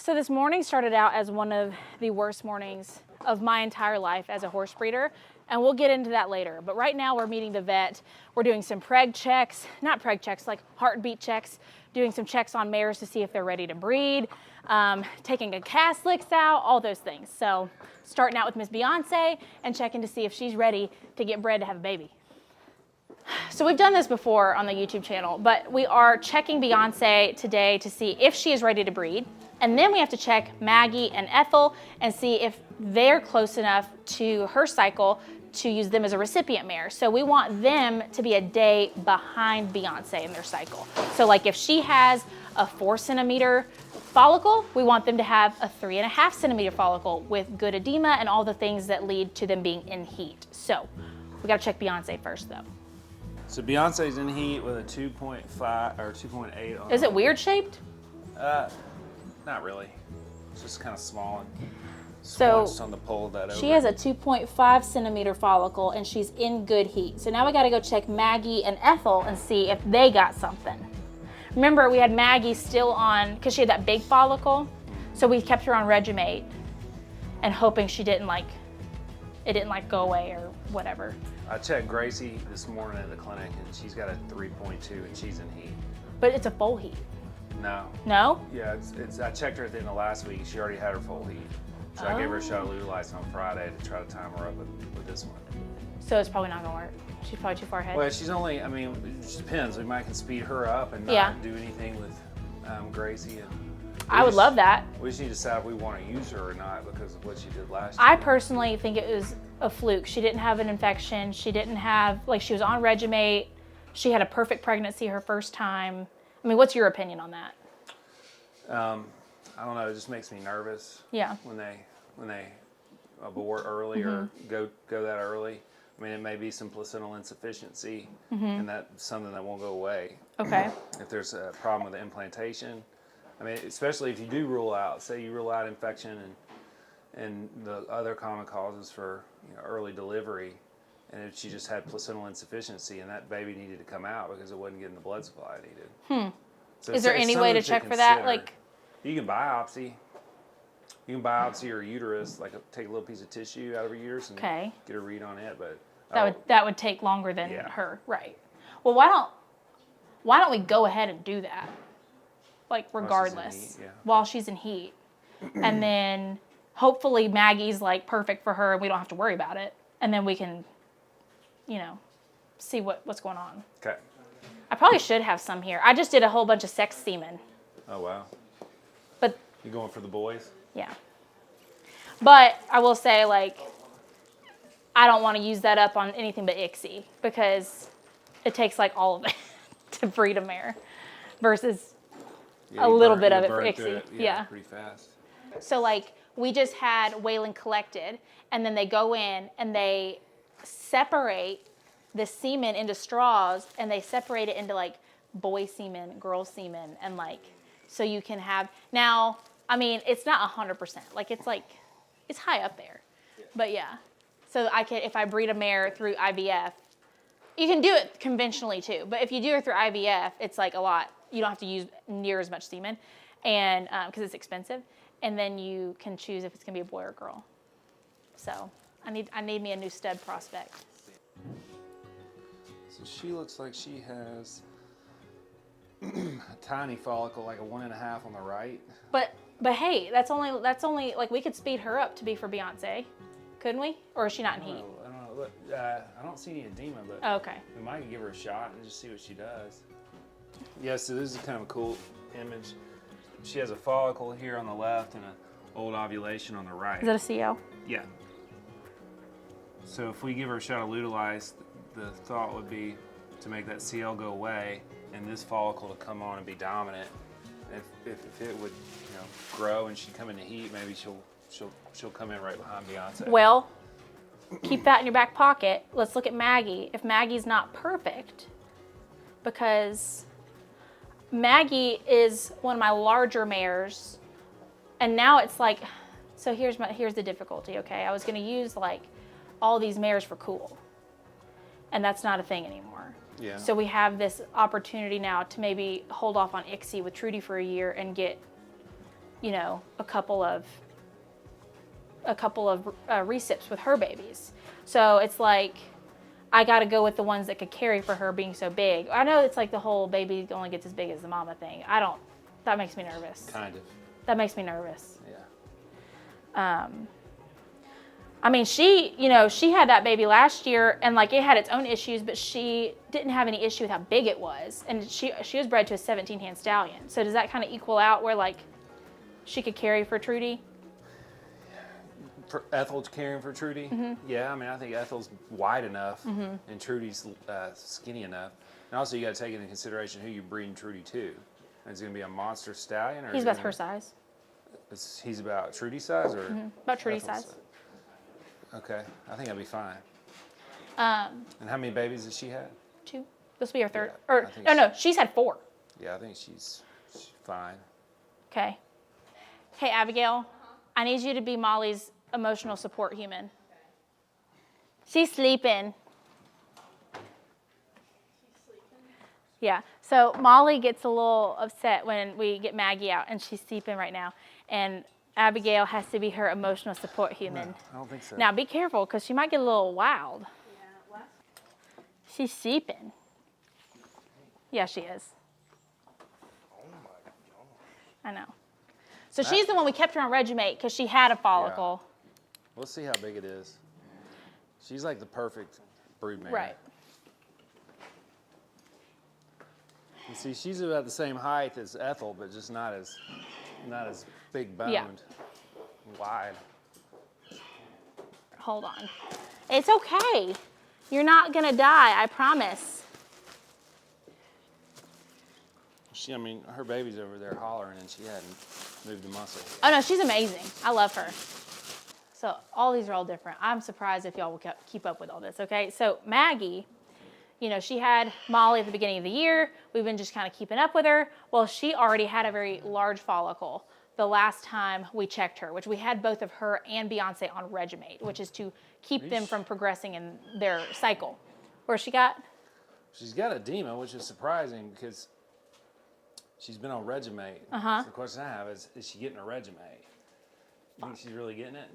So this morning started out as one of the worst mornings of my entire life as a horse breeder, and we'll get into that later. But right now we're meeting the vet. We're doing some preg checks, not preg checks, like heartbeat checks, doing some checks on mares to see if they're ready to breed, taking a calf licks out, all those things. So starting out with Miss Beyonce and checking to see if she's ready to get bred to have a baby. So we've done this before on the YouTube channel, but we are checking Beyonce today to see if she is ready to breed. And then we have to check Maggie and Ethel and see if they're close enough to her cycle to use them as a recipient mare. So we want them to be a day behind Beyonce in their cycle. So like if she has a 4 centimeter follicle, we want them to have a 3.5 centimeter follicle with good edema and all the things that lead to them being in heat. So we gotta check Beyonce first though. So Beyonce's in heat with a 2.5 or 2.8 on. Is it weird shaped? Not really. It's just kind of small and So squanched on the pole of that over. she has a 2.5 centimeter follicle and she's in good heat. So now we gotta go check Maggie and Ethel and see if they got something. Remember, we had Maggie still on, because she had that big follicle, so we kept her on Regimate and hoping it didn't go away or whatever. I checked Gracie this morning at the clinic and she's got a 3.2 and she's in heat. But it's a full heat. No. No? Yeah, I checked her at the end of last week. She already had her full heat. So I gave her a shot of Lutalize on Friday to try to time her up with this one. So it's probably not gonna work. She's probably too far ahead. Well, she's only, it just depends. We might can speed her up and not do anything with Gracie. And I would love that. We just need to decide if we want to use her or not because of what she did last I year. personally think it was a fluke. She didn't have an infection. She didn't have, she was on Regimate. She had a perfect pregnancy her first time. I mean, what's your opinion on that? I don't know. It just makes me nervous. Yeah. When they abort early or go that early. I mean, it may be some placental insufficiency, and that's something that won't go away. Okay. If there's a problem with the implantation, I mean, especially if you do rule out, say you rule out infection and the other common causes for early delivery, and if she just had placental insufficiency and that baby needed to come out because it wasn't getting the blood supply it needed. So Is there any way to check for that? You can biopsy. You can biopsy her uterus, take a little piece of tissue out of her uterus and get a read on it. But that would take longer than her, right? Well, why don't we go ahead and do that? Regardless, while she's in heat, and then hopefully Maggie's perfect for her, and we don't have to worry about it, and then we can, see what's going on. Okay. I probably should have some here. I just did a whole bunch of sex semen. Oh wow. But you going for the boys? Yeah. But I will say, I don't want to use that up on anything but ICSI because it takes all of it to breed a mare versus a little bit of it for ICSI. Yeah. Pretty fast. So we just had Waylon collected, and then they go in and they separate the semen into straws, and they separate it into boy semen, girl semen, and so you can have now. I mean, it's not 100%. It's high up there, but yeah. So if I breed a mare through IVF, you can do it conventionally too. But if you do it through IVF, it's a lot. You don't have to use near as much semen, and because it's expensive. And then you can choose if it's gonna be a boy or a girl. So I need me a new stud prospect. So she looks like she has a tiny follicle, a 1.5 on the right. But hey, that's only we could speed her up to be for Beyonce, couldn't we? Or is she not in heat? I don't know. Look, I don't see any edema, but okay. We might give her a shot and just see what she does. Yeah, so this is kind of a cool image. She has a follicle here on the left and an old ovulation on the right. Is that a CL? Yeah. So if we give her a shot of Lutalize, the thought would be to make that CL go away and this follicle to come on and be dominant. If it would, grow and she'd come into heat, maybe she'll come in right behind Beyonce. Well, keep that in your back pocket. Let's look at Maggie. If Maggie's not perfect, because Maggie is one of my larger mares, and now it's so here's the difficulty. Okay, I was gonna use all these mares for cool, and that's not a thing anymore. Yeah. So we have this opportunity now to maybe hold off on ICSI with Trudy for a year and get you know, a couple of recips with her babies. So it's like, I got to go with the ones that could carry for her being so big. I know it's like the whole baby only gets as big as the mama thing. That makes me nervous. Kind of. That makes me nervous. Yeah. I mean, she had that baby last year and like it had its own issues, but she didn't have any issue with how big it was. And she was bred to a 17-hand stallion. So does that kind of equal out where like she could carry for Trudy? For Ethel's caring for Trudy? Mm-hmm. Yeah, I mean, I think Ethel's wide enough and Trudy's skinny enough. And also, you got to take into consideration who you're breeding Trudy to. Is it going to be a monster stallion? Or He's about her size. He's about Trudy's size? Or About Trudy's Ethel's size. Okay, I think that'd be fine. And how many babies has she had? 2. This will be her 3rd. Yeah, Or no, she's had 4. Yeah, I think she's fine. Okay. Hey, Abigail, I need you to be Molly's emotional support human. She's sleeping. Yeah. So Molly gets a little upset when we get Maggie out, and she's sleeping right now. And Abigail has to be her emotional support human. No, I don't think so. Now be careful, because she might get a little wild. Yeah, what? She's sleeping. Yeah, she is. I know. So she's the one we kept her on Regimate because she had a follicle. We'll see how big it is. She's like the perfect broodmare. Right. You see, she's about the same height as Ethel, but just not as big boned, Yeah. wide. Hold on. It's okay. You're not gonna die, I promise. I mean, her baby's over there hollering, and she hadn't moved a muscle. Oh no, she's amazing. I love her. So all these are all different. I'm surprised if y'all will keep up with all this, okay? So Maggie, you know, she had Molly at the beginning of the year. We've been just kind of keeping up with her. Well, she already had a very large follicle the last time we checked her, which we had both of her and Beyonce on Regimate, which is to keep them from progressing in their cycle. Where she got? She's got edema, which is surprising because she's been on Regimate. Uh-huh. So the question I have is she getting a Regimate? You think she's really getting it?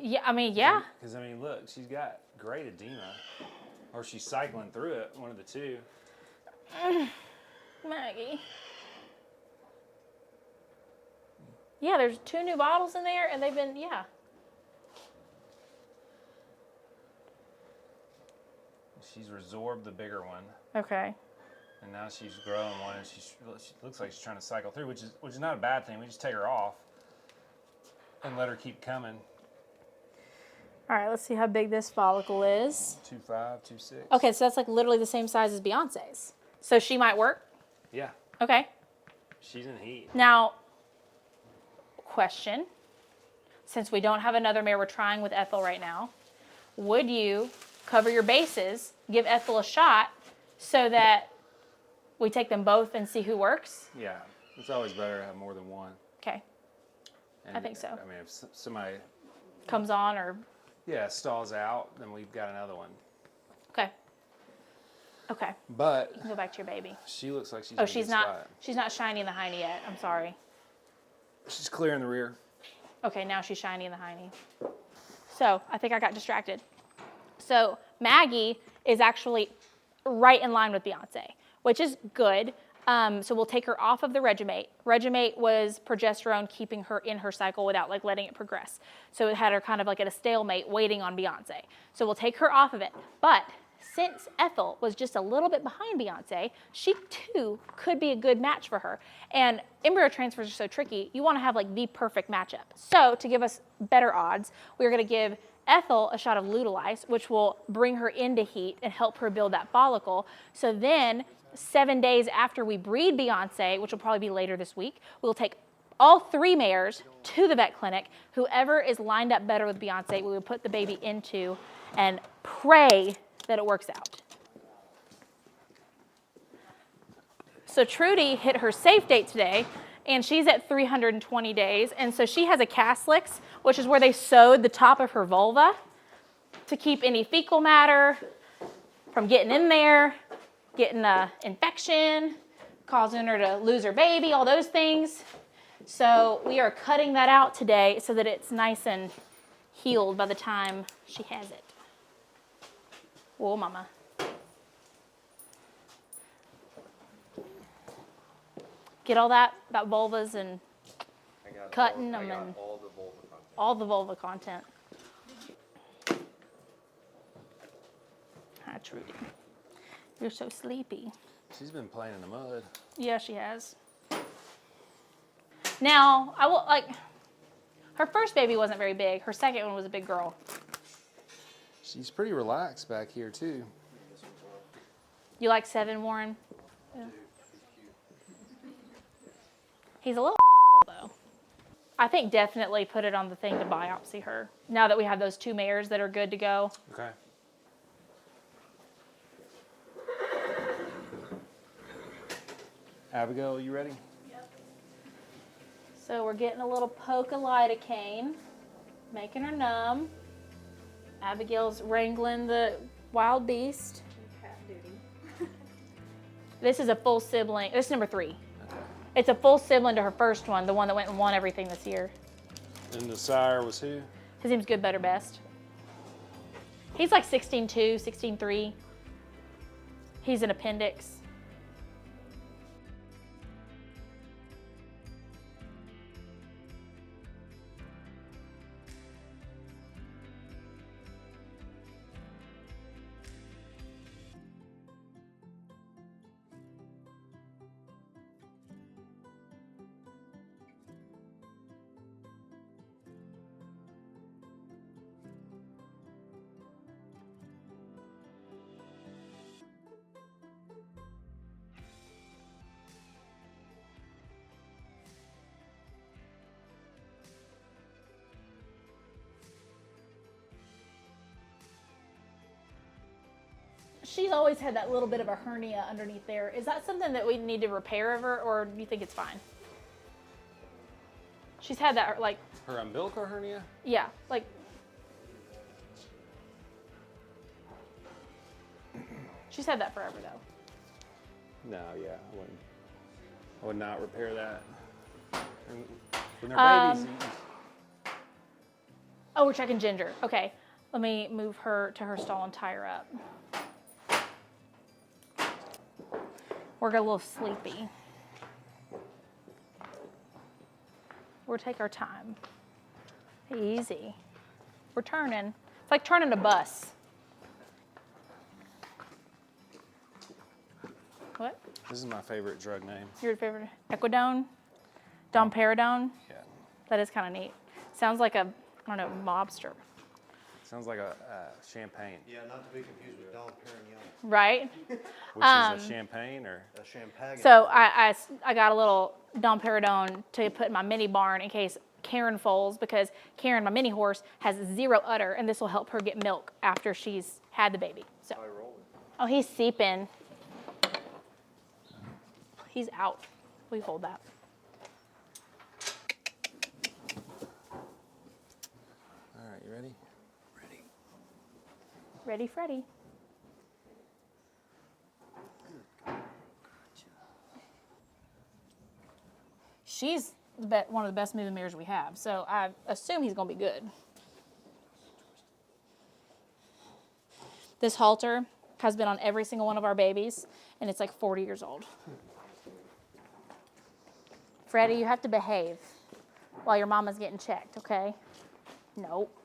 Yeah, I mean, yeah. Because, I mean, look, she's got great edema. Or she's cycling through it, one of the two. Maggie. Yeah, there's 2 new bottles in there, and they've been, yeah. She's resorbed the bigger one. Okay. And now she's growing one, and she looks like she's trying to cycle through, which is not a bad thing. We just take her off and let her keep coming. All right, let's see how big this follicle is. 2.5, 2.6. Okay, so that's like literally the same size as Beyonce's. So she might work? Yeah, Okay. she's in heat. Now, question. Since we don't have another mare we're trying with Ethel right now, would you cover your bases, give Ethel a shot so that we take them both and see who works? Yeah, it's always better to have more than one. Okay. And, I think so. I mean, if somebody, Comes on or... stalls out, then we've got another one. Okay. Okay. But You can go back to your baby. she looks like she's Oh, in a good spot. she's not shiny in the hiney yet. I'm sorry. She's clear in the rear. Okay, now she's shiny in the hiney. So I think I got distracted. So Maggie is actually right in line with Beyonce, which is good. So we'll take her off of the Regimate. Regimate was progesterone keeping her in her cycle without like letting it progress. So it had her kind of like at a stalemate waiting on Beyonce. So we'll take her off of it. But since Ethel was just a little bit behind Beyonce, she too could be a good match for her. And embryo transfers are so tricky, you want to have like the perfect matchup. So to give us better odds, we're going to give Ethel a shot of Lutalize, which will bring her into heat and help her build that follicle. So then 7 days after we breed Beyonce, which will probably be later this week, we'll take all 3 mares to the vet clinic. Whoever is lined up better with Beyonce, we would put the baby into and pray that it works out. So Trudy hit her safe date today, and she's at 320 days. And so she has a Caslix, which is where they sewed the top of her vulva to keep any fecal matter from getting in there, getting an infection, causing her to lose her baby, all those things. So we are cutting that out today so that it's nice and healed by the time she has it. Whoa, mama. Get all that about vulvas and cutting them and all the vulva content. Hi, Trudy. You're so sleepy. She's been playing in the mud. Yeah, she has. Now, I will, like, her first baby wasn't very big. Her second one was a big girl. She's pretty relaxed back here, too. You like 7, Warren? Yeah. He's a little though. I think definitely put it on the thing to biopsy her. Now that we have those 2 mares that are good to go. Okay. Abigail, you ready? Yep. So we're getting a little poke of lidocaine, making her numb. Abigail's wrangling the wild beast. Cat duty. This is a full sibling. This is number 3. It's a full sibling to her first one, the one that went and won everything this year. And the sire was who? His name's Good, Better, Best. He's like 16.2, 16.3. He's an appendix. She's always had that little bit of a hernia underneath there. Is that something that we need to repair of her, or do you think it's fine? She's had that, like... Her umbilical hernia? Yeah, like... She's had that forever, though. No, yeah, I would not repair that. And when they're babies, Oh, we're checking Ginger. Okay, let me move her to her stall and tie her up. We're a little sleepy. We'll take our time. Easy. We're turning. It's like turning a bus. What? this is my favorite drug name. Your favorite? Equidone? Domperidone? Yeah. That is kind of neat. Sounds like a, I don't know, mobster. Sounds like a champagne. Yeah, not to be confused with Dom Perignon. Right? Which is a champagne or? A champagne. So I got a little Domperidone to put in my mini barn in case Karen foals, because Karen, my mini horse, has 0 udder, and this will help her get milk after she's had the baby. So. Oh, he's seeping. He's out. We hold that. All right, you ready? Ready, Freddy. She's one of the best moving mares we have, so I assume he's going to be good. This halter has been on every single one of our babies, and it's like 40 years old. Freddie, you have to behave while your mama's getting checked, okay? Nope.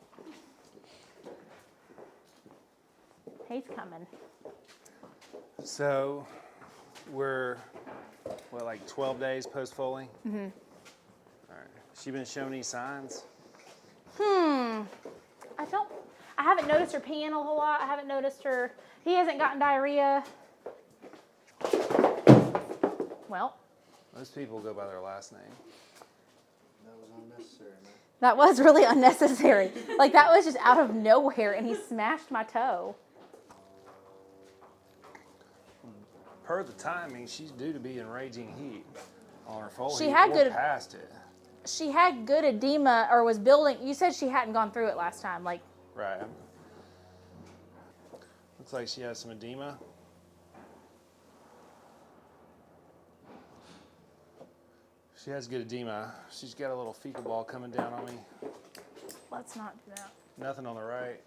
He's coming. So we're, what, like 12 days post-foaling? Mm-hmm. All right. She been showing any signs? I haven't noticed her peeing a whole lot. I haven't noticed her, he hasn't gotten diarrhea. Well. Most people go by their last name. That was unnecessary, man. That was really unnecessary. Like, that was just out of nowhere, and he smashed my toe. Per the timing, she's due to be in raging heat on her foal She heat had or good- past it. She had good edema, or was building. You said she hadn't gone through it last time. Like, Right. Looks like she has some edema. She has good edema. She's got a little fecal ball coming down on me. Let's not do that. Nothing on the right.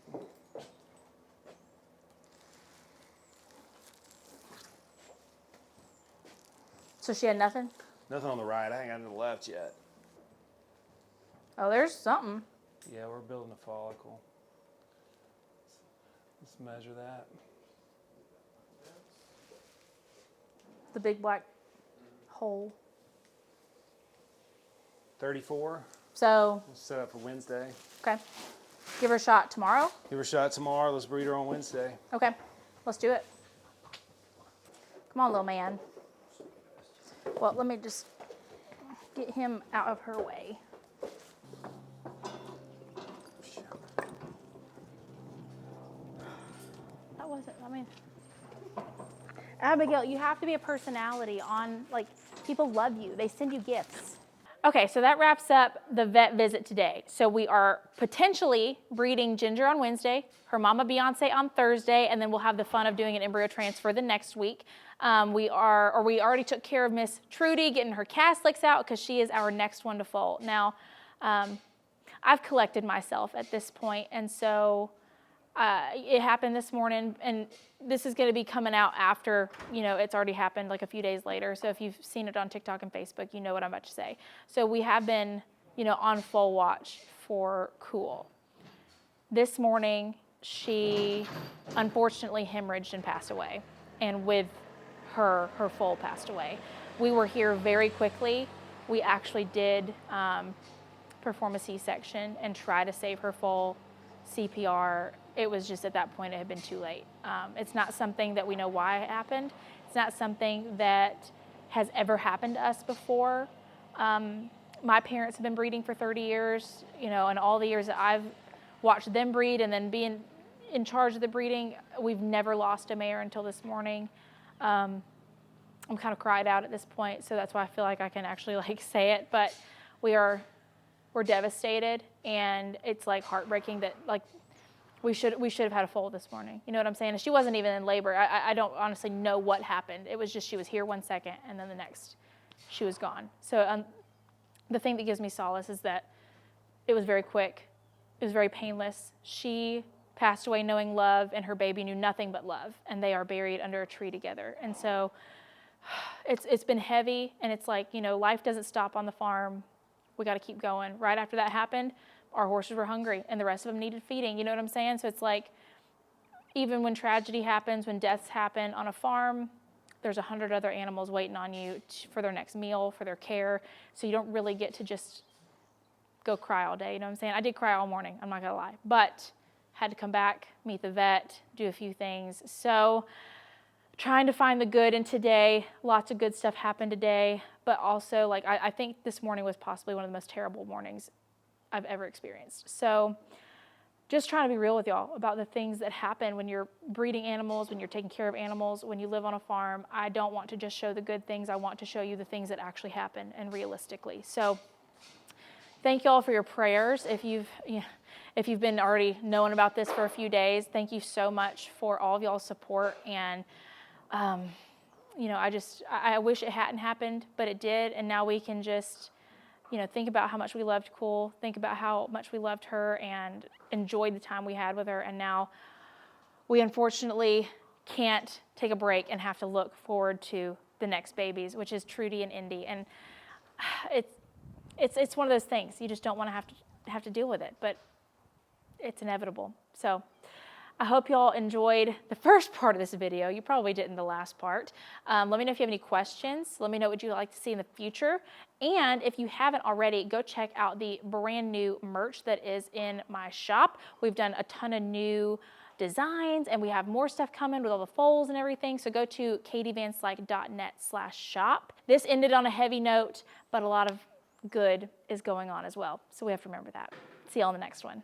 So she had nothing? Nothing on the right. I ain't got to the left yet. Oh, there's something. Yeah, we're building a follicle. Let's measure that. The big black hole. 34. So, We'll set up for Wednesday. okay. Give her a shot tomorrow? Give her a shot tomorrow. Let's breed her on Wednesday. Okay, let's do it. Come on, little man. Well, let me just get him out of her way. That wasn't, I mean, Abigail, you have to be a personality on, like, people love you. They send you gifts. Okay, so that wraps up the vet visit today. So we are potentially breeding Ginger on Wednesday, her mama Beyonce on Thursday, and then we'll have the fun of doing an embryo transfer the next week. We already took care of Miss Trudy, getting her cast licks out because she is our next one to foal. Now, I've collected myself at this point, and so it happened this morning, and this is going to be coming out after, it's already happened like a few days later. So if you've seen it on TikTok and Facebook, you know what I'm about to say. So we have been, on full watch for Cool. This morning, she unfortunately hemorrhaged and passed away, and with her foal passed away. We were here very quickly. We actually did perform a C-section and try to save her foal, CPR. It was just at that point, it had been too late. It's not something that we know why it happened. It's not something that has ever happened to us before. My parents have been breeding for 30 years, and all the years that I've watched them breed and then being in charge of the breeding, we've never lost a mare until this morning. I'm kind of cried out at this point, so that's why I feel like I can actually say it, but we're devastated, and it's heartbreaking that we should have had a foal this morning. You know what I'm saying? And she wasn't even in labor. I don't honestly know what happened. It was just she was here 1 second, and then the next she was gone. So the thing that gives me solace is that it was very quick. It was very painless. She passed away knowing love, and her baby knew nothing but love, and they are buried under a tree together. And so it's been heavy, and it's life doesn't stop on the farm. We got to keep going. Right after that happened, our horses were hungry, and the rest of them needed feeding. You know what I'm saying? So it's even when tragedy happens, when deaths happen on a farm, there's 100 other animals waiting on you for their next meal, for their care. So you don't really get to just go cry all day. You know what I'm saying? I did cry all morning. I'm not going to lie. But had to come back, meet the vet, do a few things. So trying to find the good in today. Lots of good stuff happened today. But also, I think this morning was possibly one of the most terrible mornings I've ever experienced. So just trying to be real with y'all about the things that happen when you're breeding animals, when you're taking care of animals, when you live on a farm. I don't want to just show the good things. I want to show you the things that actually happen and realistically. So thank y'all for your prayers. If you've been already knowing about this for a few days, thank you so much for all of y'all's support. And I wish it hadn't happened, but it did. And now we can just think about how much we loved Cool, think about how much we loved her and enjoyed the time we had with her. And now we unfortunately can't take a break and have to look forward to the next babies, which is Trudy and Indy. And it's one of those things. You just don't want to have to deal with it, but it's inevitable. So I hope y'all enjoyed the first part of this video. You probably didn't the last part. Let me know if you have any questions. Let me know what you'd like to see in the future. And if you haven't already, go check out the brand new merch that is in my shop. We've done a ton of new designs, and we have more stuff coming with all the foals and everything. So go to katievanslyke.net/shop. This ended on a heavy note, but a lot of good is going on as well. So we have to remember that. See y'all in the next one.